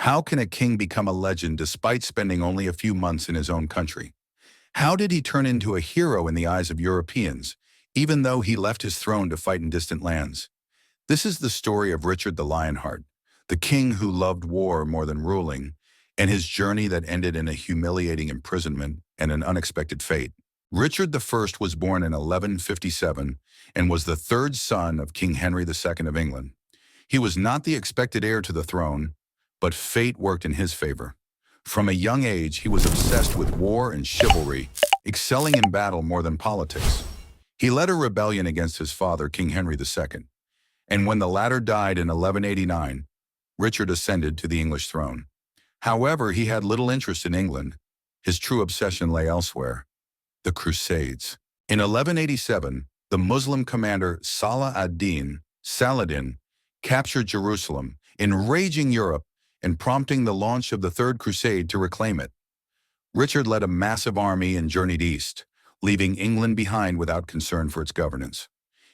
How can a king become a legend despite spending only a few months in his own country? How did he turn into a hero in the eyes of Europeans, even though he left his throne to fight in distant lands? This is the story of Richard the Lionheart, the king who loved war more than ruling, and his journey that ended in a humiliating imprisonment and an unexpected fate. Richard I was born in 1157 and was the third son of King Henry II of England. He was not the expected heir to the throne, but fate worked in his favor. From a young age, he was obsessed with war and chivalry, excelling in battle more than politics. He led a rebellion against his father, King Henry II, and when the latter died in 1189, Richard ascended to the English throne. However, he had little interest in England. His true obsession lay elsewhere: the Crusades. In 1187, the Muslim commander Saladin captured Jerusalem, enraging Europe and prompting the launch of the Third Crusade to reclaim it. Richard led a massive army and journeyed east, leaving England behind without concern for its governance.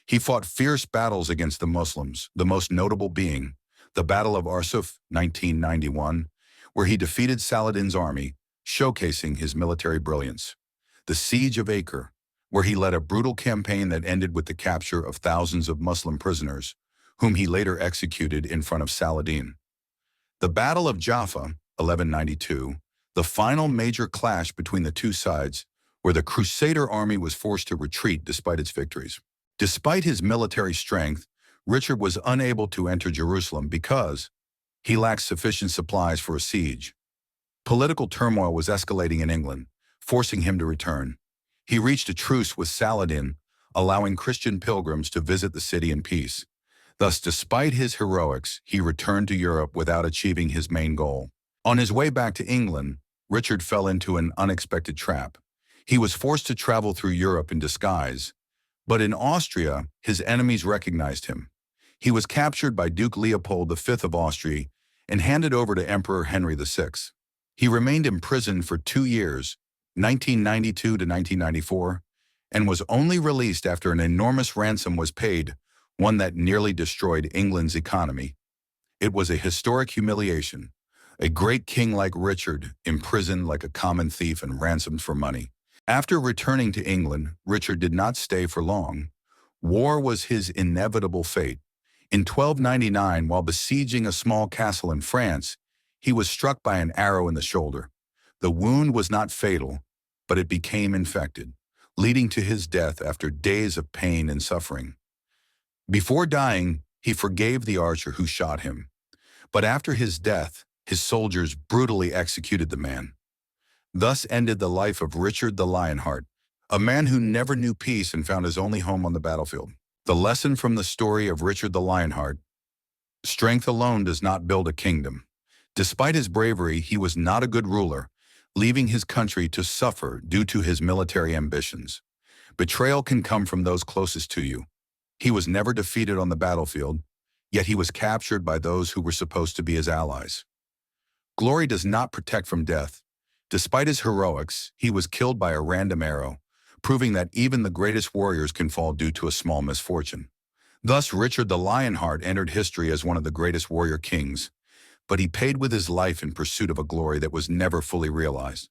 He fought fierce battles against the Muslims, the most notable being the Battle of Arsuf, 1991, where he defeated Saladin's army, showcasing his military brilliance. The Siege of Acre, where he led a brutal campaign that ended with the capture of thousands of Muslim prisoners, whom he later executed in front of Saladin. The Battle of Jaffa, 1192, the final major clash between the two sides, where the Crusader army was forced to retreat despite its victories. Despite his military strength, Richard was unable to enter Jerusalem because he lacked sufficient supplies for a siege. Political turmoil was escalating in England, forcing him to return. He reached a truce with Saladin, allowing Christian pilgrims to visit the city in peace. Thus, despite his heroics, he returned to Europe without achieving his main goal. On his way back to England, Richard fell into an unexpected trap. He was forced to travel through Europe in disguise, but in Austria, his enemies recognized him. He was captured by Duke Leopold V of Austria and handed over to Emperor Henry VI. He remained imprisoned for 2 years, 1992 to 1994, and was only released after an enormous ransom was paid, one that nearly destroyed England's economy. It was a historic humiliation. A great king like Richard, imprisoned like a common thief and ransomed for money. After returning to England, Richard did not stay for long. War was his inevitable fate. In 1299, while besieging a small castle in France, he was struck by an arrow in the shoulder. The wound was not fatal, but it became infected, leading to his death after days of pain and suffering. Before dying, he forgave the archer who shot him. But after his death, his soldiers brutally executed the man. Thus ended the life of Richard the Lionheart, a man who never knew peace and found his only home on the battlefield. The lesson from the story of Richard the Lionheart: strength alone does not build a kingdom. Despite his bravery, he was not a good ruler, leaving his country to suffer due to his military ambitions. Betrayal can come from those closest to you. He was never defeated on the battlefield, yet he was captured by those who were supposed to be his allies. Glory does not protect from death. Despite his heroics, he was killed by a random arrow, proving that even the greatest warriors can fall due to a small misfortune. Thus, Richard the Lionheart entered history as one of the greatest warrior kings, but he paid with his life in pursuit of a glory that was never fully realized.